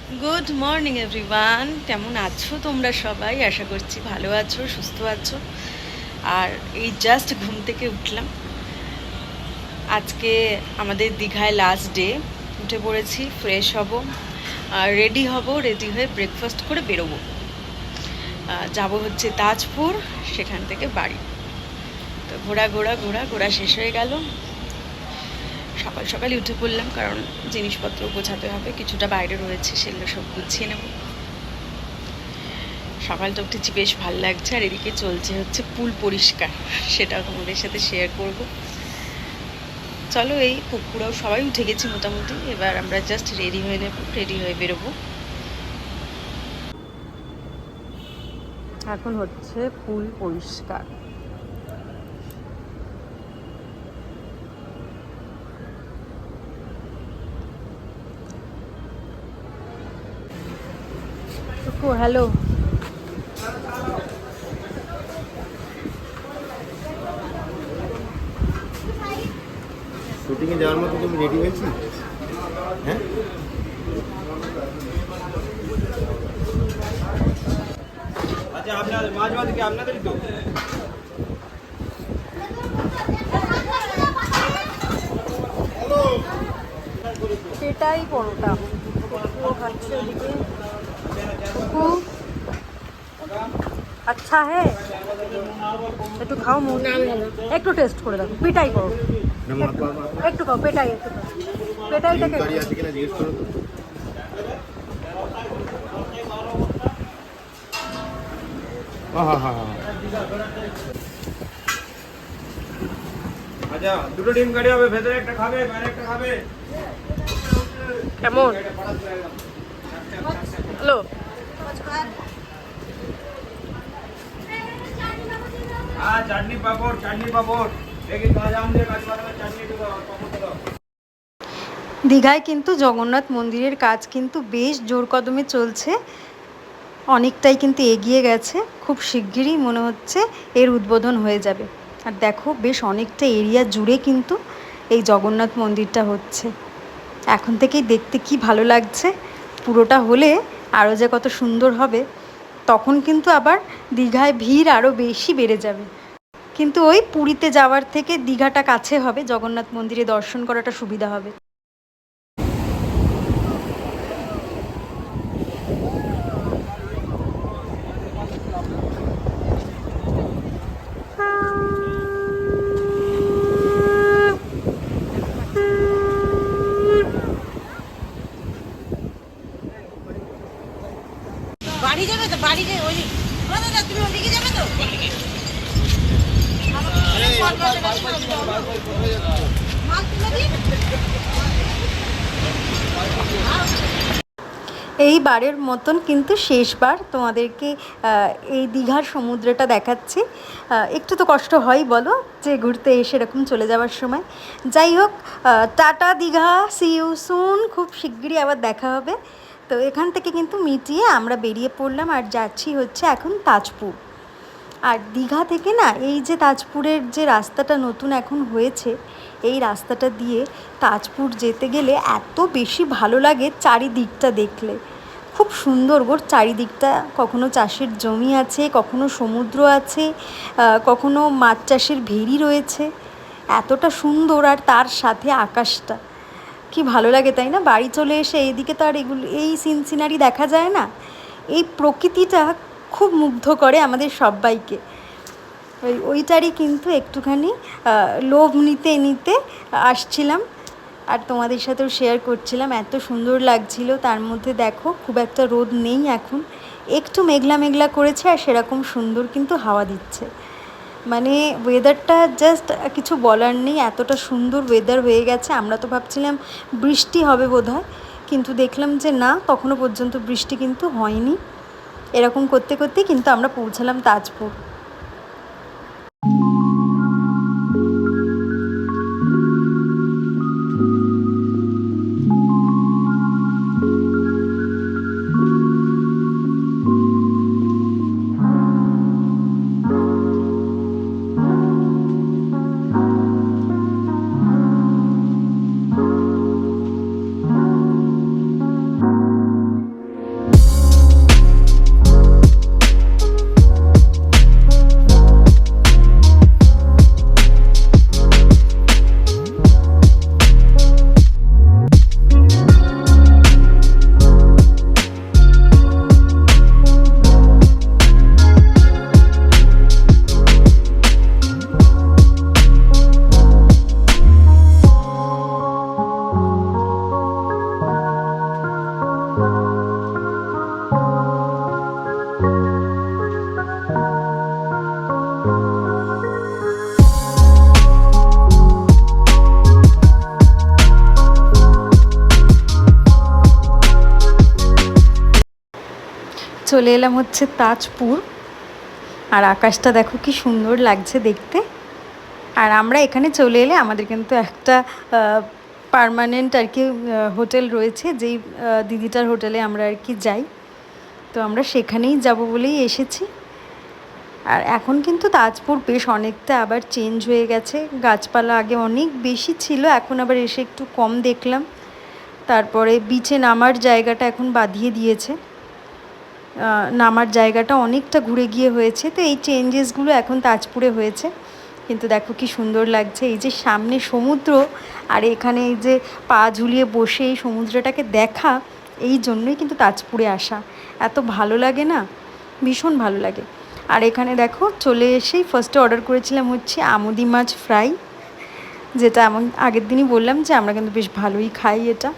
Good morning everyone, কেমন আছো তোমরা সবাই? আশা করছি ভালো আছো, সুস্থ আছো। আর এই জাস্ট ঘুম থেকে উঠলাম। আজকে আমাদের দীঘায় লাস্ট ডে। উঠে পড়েছি, ফ্রেশ হব, রেডি হব, রেডি হয়ে ব্রেকফাস্ট করে বেরোবো। যাব হচ্ছে তাজপুর, সেখান থেকে বাড়ি। তো ঘোরা শেষ হয়ে গেল। সকাল সকালই উঠে পড়লাম, কারণ জিনিসপত্র গোছাতে হবে, কিছুটা বাইরে রয়েছে, সেগুলো সব গুছিয়ে নেব। সকালটা উঠেছি, বেশ ভালো লাগছে। আর এদিকে চলছে হচ্ছে পুল পরিষ্কার, সেটাও তোমাদের সাথে শেয়ার করব। চলো, এই পুকুরাও সবাই উঠে গেছি মোটামুটি। এবার আমরা জাস্ট রেডি হয়ে নেব, রেডি হয়ে বেরোবো। এখন হচ্ছে পুল পরিষ্কার। হ্যালো। শুটিংয়ে যাওয়ার মতো তুমি রেডি হয়েছি? হ্যাঁ, আচ্ছা, আপনাদের মাঝ মাঝে কি আপনাদেরই তো? সেটাই পরোটা খাচ্ছে ওদিকে। আচ্ছা হ্যাঁ, একটু খাও, মুখ একটু টেস্ট করে দেখো। পেটাই করো, একটু খাও, পেটাই একটু খাও, পেটাইটাকে গাড়ি আছে কিনা জিজ্ঞেস করো তো। হ্যাঁ হ্যাঁ হ্যাঁ। আচ্ছা, দুটো ডিম কারি হবে, ভেতরে একটা খাবে, বাইরে একটা খাবে। কেমন? হ্যালো। হ্যাঁ, চাটনি পাপড় দেখি, কাঁচা আম দিয়ে কাঁচা বাদামের চাটনি একটু দাও, পাপড় দাও। দীঘায় কিন্তু জগন্নাথ মন্দিরের কাজ কিন্তু বেশ জোর কদমে চলছে। অনেকটাই কিন্তু এগিয়ে গেছে। খুব শিগগিরই মনে হচ্ছে এর উদ্বোধন হয়ে যাবে। আর দেখো, বেশ অনেকটা এরিয়া জুড়ে কিন্তু এই জগন্নাথ মন্দিরটা হচ্ছে। এখন থেকেই দেখতে কি ভালো লাগছে। পুরোটা হলে আরও যে কত সুন্দর হবে। তখন কিন্তু আবার দীঘায় ভিড় আরও বেশি বেড়ে যাবে। কিন্তু ওই পুরীতে যাওয়ার থেকে দীঘাটা কাছে হবে, জগন্নাথ মন্দিরে দর্শন করাটা সুবিধা হবে। বাড়ি যাবে তো, বাড়ি যাবে ওই দাদা, তুমি ওদিকে যাবে তো? মাল তুলে দিই। এইবারের মতন কিন্তু শেষবার তোমাদেরকে এই দীঘার সমুদ্রটা দেখাচ্ছি। একটু তো কষ্ট হয় বলো, যে ঘুরতে এসে এরকম চলে যাওয়ার সময়। যাই হোক, টাটা দীঘা, সি ইউ সুন। খুব শিগগিরই আবার দেখা হবে। তো এখান থেকে কিন্তু মিটিয়ে আমরা বেরিয়ে পড়লাম, আর যাচ্ছি হচ্ছে এখন তাজপুর। আর দীঘা থেকে না, এই যে তাজপুরের যে রাস্তাটা নতুন এখন হয়েছে, এই রাস্তাটা দিয়ে তাজপুর যেতে গেলে এত বেশি ভালো লাগে চারিদিকটা দেখলে। খুব সুন্দর গো চারিদিকটা। কখনো চাষের জমি আছে, কখনো সমুদ্র আছে, কখনো মাছ চাষের ভেড়ি রয়েছে। এতটা সুন্দর, আর তার সাথে আকাশটা কি ভালো লাগে, তাই না? বাড়ি চলে এসে এইদিকে তো আর এগুলো, এই সিন সিনারি দেখা যায় না। এই প্রকৃতিটা খুব মুগ্ধ করে আমাদের সবাইকে। ওইটারই কিন্তু একটুখানি লোভ নিতে নিতে আসছিলাম, আর তোমাদের সাথেও শেয়ার করছিলাম। এত সুন্দর লাগছিল। তার মধ্যে দেখো, খুব একটা রোদ নেই এখন, একটু মেঘলা মেঘলা করেছে, আর সেরকম সুন্দর কিন্তু হাওয়া দিচ্ছে। মানে ওয়েদারটা জাস্ট কিছু বলার নেই, এতটা সুন্দর ওয়েদার হয়ে গেছে। আমরা তো ভাবছিলাম বৃষ্টি হবে বোধহয়, কিন্তু দেখলাম যে না, তখনও পর্যন্ত বৃষ্টি কিন্তু হয়নি। এরকম করতে করতেই কিন্তু আমরা পৌঁছালাম তাজপুর। চলে এলাম হচ্ছে তাজপুর, আর আকাশটা দেখো কি সুন্দর লাগছে দেখতে। আর আমরা এখানে চলে এলে আমাদের কিন্তু একটা পার্মানেন্ট আর কি হোটেল রয়েছে, যেই দিদিটার হোটেলে আমরা আর কি যাই, তো আমরা সেখানেই যাব বলেই এসেছি। আর এখন কিন্তু তাজপুর বেশ অনেকটা আবার চেঞ্জ হয়ে গেছে, গাছপালা আগে অনেক বেশি ছিল, এখন আবার এসে একটু কম দেখলাম। তারপরে বিচে নামার জায়গাটা এখন বাঁধিয়ে দিয়েছে, নামার জায়গাটা অনেকটা ঘুরে গিয়ে হয়েছে, তো এই চেঞ্জেসগুলো এখন তাজপুরে হয়েছে। কিন্তু দেখো কি সুন্দর লাগছে, এই যে সামনে সমুদ্র, আর এখানে এই যে পা ঝুলিয়ে বসে এই সমুদ্রটাকে দেখা, এই জন্যই কিন্তু তাজপুরে আসা। এত ভালো লাগে না, ভীষণ ভালো লাগে। আর এখানে দেখো চলে এসেই ফার্স্টে অর্ডার করেছিলাম হচ্ছে আমুদি মাছ ফ্রাই, যেটা এমন আগের দিনই বললাম যে আমরা কিন্তু বেশ ভালোই খাই এটা।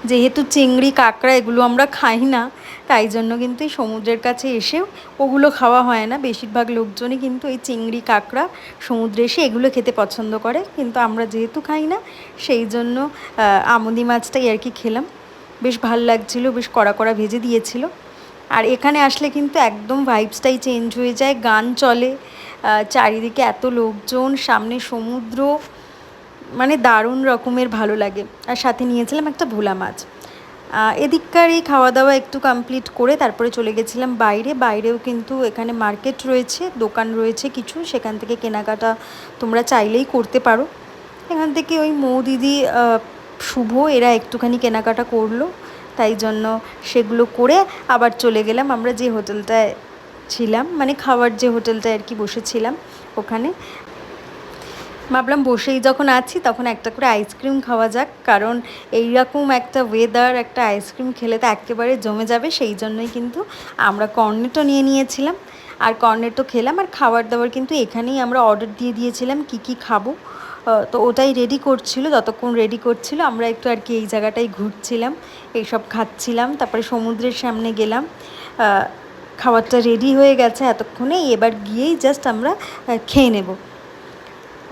যেহেতু চিংড়ি কাঁকড়া এগুলো আমরা খাই না, তাই জন্য কিন্তু এই সমুদ্রের কাছে এসেও ওগুলো খাওয়া হয় না। বেশিরভাগ লোকজনই কিন্তু এই চিংড়ি কাঁকড়া সমুদ্রে এসে এগুলো খেতে পছন্দ করে, কিন্তু আমরা যেহেতু খাই না সেই জন্য আমুদি মাছটাই আর কি খেলাম। বেশ ভাল লাগছিলো, বেশ কড়া কড়া ভেজে দিয়েছিল। আর এখানে আসলে কিন্তু একদম ভাইবসটাই চেঞ্জ হয়ে যায়, গান চলে, চারিদিকে এত লোকজন, সামনে সমুদ্র, মানে দারুণ রকমের ভালো লাগে। আর সাথে নিয়েছিলাম একটা ভোলা মাছ। এদিককার এই খাওয়া দাওয়া একটু কমপ্লিট করে তারপরে চলে গেছিলাম বাইরেও কিন্তু এখানে মার্কেট রয়েছে, দোকান রয়েছে কিছু, সেখান থেকে কেনাকাটা তোমরা চাইলেই করতে পারো। এখান থেকে ওই মৌদিদি, শুভ, এরা একটুখানি কেনাকাটা করলো, তাই জন্য সেগুলো করে আবার চলে গেলাম আমরা যে হোটেলটায় ছিলাম, মানে খাওয়ার যে হোটেলটায় আর কি বসেছিলাম ওখানে। ভাবলাম বসেই যখন আছি তখন একটা করে আইসক্রিম খাওয়া যাক, কারণ এইরকম একটা ওয়েদার, একটা আইসক্রিম খেলে তো একেবারে জমে যাবে। সেই জন্যই কিন্তু আমরা কর্নেটো নিয়ে নিয়েছিলাম, আর কর্নেটো খেলাম। আর খাবার দাবার কিন্তু এখানেই আমরা অর্ডার দিয়ে দিয়েছিলাম কী খাবো, তো ওটাই রেডি করছিল। যতক্ষণ রেডি করছিল আমরা একটু আর কি এই জায়গাটাই ঘুরছিলাম, এইসব খাচ্ছিলাম, তারপরে সমুদ্রের সামনে গেলাম। খাবারটা রেডি হয়ে গেছে এতক্ষণে, এবার গিয়েই জাস্ট আমরা খেয়ে নেব।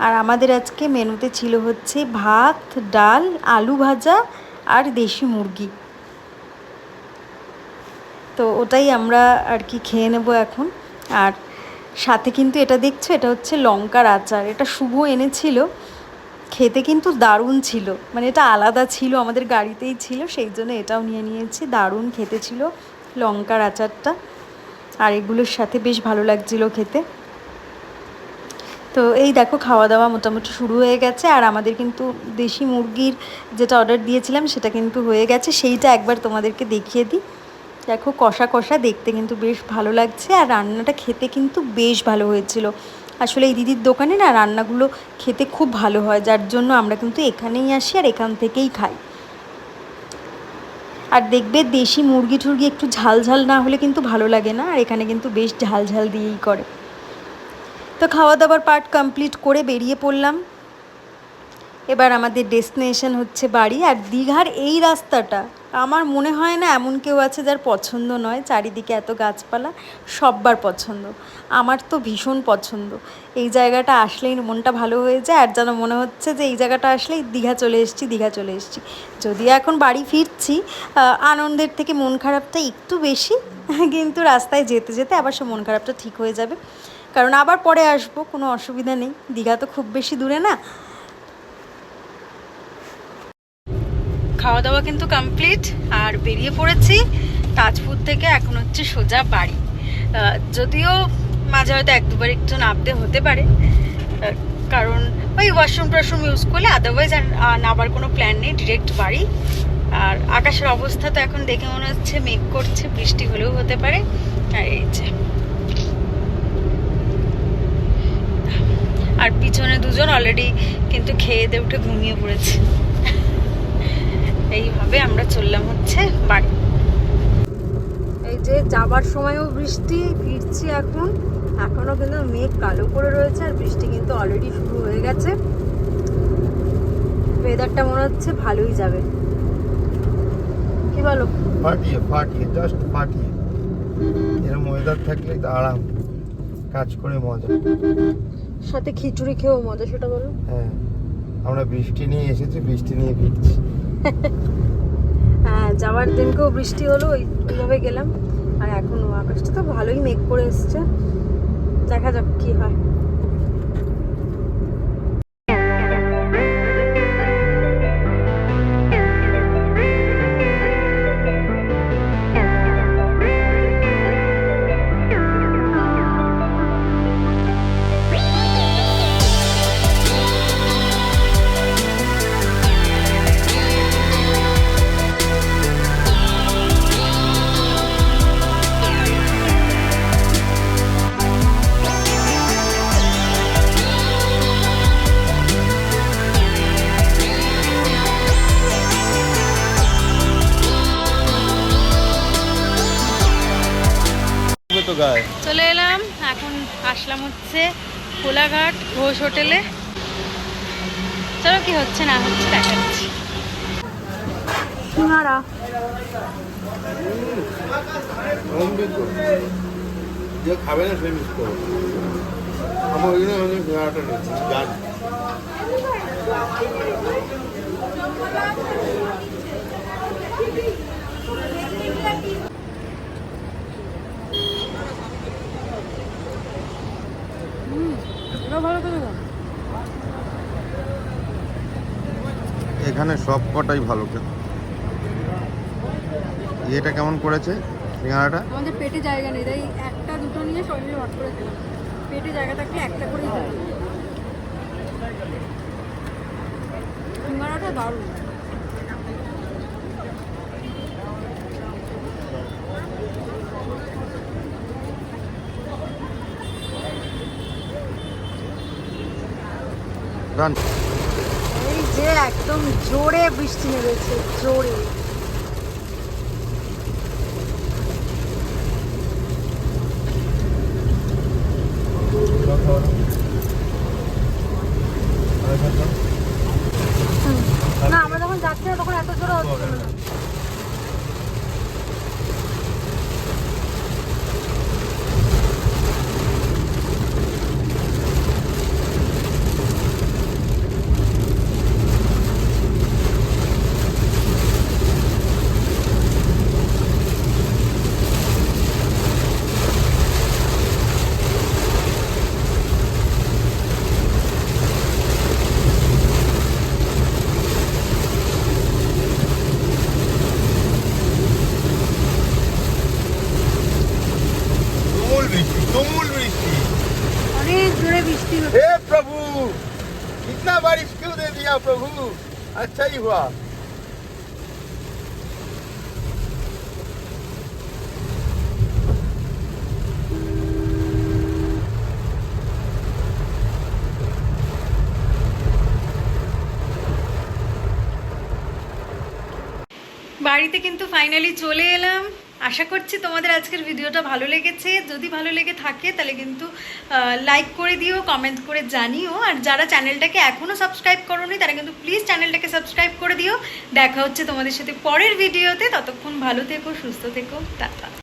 আর আমাদের আজকে মেনুতে ছিল হচ্ছে ভাত, ডাল, আলু ভাজা আর দেশি মুরগি, তো ওটাই আমরা আর কি খেয়ে নেব এখন। আর সাথে কিন্তু এটা দেখছো, এটা হচ্ছে লঙ্কার আচার, এটা শুভ এনেছিল, খেতে কিন্তু দারুণ ছিল, মানে এটা আলাদা ছিল, আমাদের গাড়িতেই ছিল, সেই জন্য এটাও নিয়ে নিয়েছি। দারুণ খেতে ছিল লঙ্কার আচারটা, আর এগুলোর সাথে বেশ ভালো লাগছিল খেতে। তো এই দেখো খাওয়া দাওয়া মোটামুটি শুরু হয়ে গেছে, আর আমাদের কিন্তু দেশি মুরগির যেটা অর্ডার দিয়েছিলাম সেটা কিন্তু হয়ে গেছে, সেইটা একবার তোমাদেরকে দেখিয়ে দিই। দেখো কষা কষা, দেখতে কিন্তু বেশ ভালো লাগছে, আর রান্নাটা খেতে কিন্তু বেশ ভালো হয়েছিল। আসলে এই দিদির দোকানে না রান্নাগুলো খেতে খুব ভালো হয়, যার জন্য আমরা কিন্তু এখানেই আসি আর এখান থেকেই খাই। আর দেখবে দেশি মুরগি টুরগি একটু ঝাল ঝাল না হলে কিন্তু ভালো লাগে না, আর এখানে কিন্তু বেশ ঝাল ঝাল দিয়েই করে। তো খাওয়া দাওয়ার পার্ট কমপ্লিট করে বেরিয়ে পড়লাম। এবার আমাদের ডেস্টিনেশন হচ্ছে বাড়ি। আর দীঘার এই রাস্তাটা আমার মনে হয় না এমন কেউ আছে যার পছন্দ নয়, চারিদিকে এত গাছপালা, সব্বার পছন্দ। আমার তো ভীষণ পছন্দ, এই জায়গাটা আসলেই মনটা ভালো হয়ে যায়, আর যেন মনে হচ্ছে যে এই জায়গাটা আসলেই দীঘা চলে এসেছি। যদিও এখন বাড়ি ফিরছি, আনন্দের থেকে মন খারাপটা একটু বেশি, কিন্তু রাস্তায় যেতে যেতে আবার সে মন খারাপটা ঠিক হয়ে যাবে, কারণ আবার পরে আসবো, কোনো অসুবিধা নেই, দীঘা তো খুব বেশি দূরে না। খাওয়া দাওয়া কিন্তু কমপ্লিট, আর বেরিয়ে পড়েছি তাজপুর থেকে। এখন হচ্ছে সোজা বাড়ি, যদিও মাঝে হয়তো এক দুবার একটু নামতে হতে পারে, কারণ ওই ওয়াশরুম ইউজ করলে, আদারওয়াইজ আর নাবার কোনো প্ল্যান নেই, ডিরেক্ট বাড়ি। আর আকাশের অবস্থা তো এখন দেখে মনে হচ্ছে মেঘ করছে, বৃষ্টি হলেও হতে পারে। আর এই যে, আর পিছনে দুজন অলরেডি কিন্তু খেয়ে দিয়ে উঠে ঘুমিয়ে পড়েছে। এইভাবে আমরা চললাম হচ্ছে বাড়ি। এই যে যাবার সময়ও বৃষ্টি, ফিরছি এখনো কিন্তু মেঘ কালো করে রয়েছে, আর বৃষ্টি কিন্তু অলরেডি শুরু হয়ে গেছে। ওয়েদারটা মনে হচ্ছে ভালোই যাবে, কি বলো? ফাটিয়ে জাস্ট ফাটিয়ে, এরকম ওয়েদার থাকলে তো আরাম, কাজ করে মজা, সাথে খিচুড়ি খেয়েও মজা, সেটা বলো। হ্যাঁ, আমরা বৃষ্টি নিয়ে এসেছি, বৃষ্টি নিয়ে ফিরছি। হ্যাঁ, যাওয়ার দিনকেও বৃষ্টি হলো, ওইভাবে গেলাম। আর এখনো আকাশটা তো ভালোই মেঘ করে এসছে, দেখা যাক কি হয়। তো গায়ে চলে এলাম, এখন আসলাম হচ্ছে কোলাঘাট ঘোষ হোটেলে। চলো কি হচ্ছে না হচ্ছে দেখাচ্ছি। সিঙ্গারা যে খাবে না সে মিস করো। আমার ওই জন্য অনেক ঘোড়াটা নিচ্ছি গান। এখানে সব কটাই ভালো খেতে। এটা কেমন করেছে সিঙ্গারাটা? আমাদের পেটে জায়গা নেই, তাই একটা দুটো নিয়ে সবাই মিলে ভাগ করে খেলাম। পেটে জায়গা থাকলে একটা করেই খেলাম। সিঙ্গারাটা দারুণ। ডান। এই যে একদম জোরে বৃষ্টি নেমেছে, জোরে। না আমরা যখন যাচ্ছি না তখন এত জোরে হচ্ছে না। तुमुल वृष्टि। অনেক জোরে বৃষ্টি হচ্ছে। हे प्रभु, इतना बारिश क्यों दे दिया प्रभु? अच्छा ही हुआ। বাড়িতে কিন্তু ফাইনালি চলে এলাম। আশা করছি তোমাদের আজকের ভিডিওটা ভালো লেগেছে। যদি ভালো লেগে থাকে তাহলে কিন্তু লাইক করে দিও, কমেন্ট করে জানিও। আর যারা চ্যানেলটাকে এখনও সাবস্ক্রাইব করোনি তারা কিন্তু প্লিজ চ্যানেলটাকে সাবস্ক্রাইব করে দিও। দেখা হচ্ছে তোমাদের সাথে পরের ভিডিওতে। ততক্ষণ ভালো থেকো, সুস্থ থেকো, টাটা।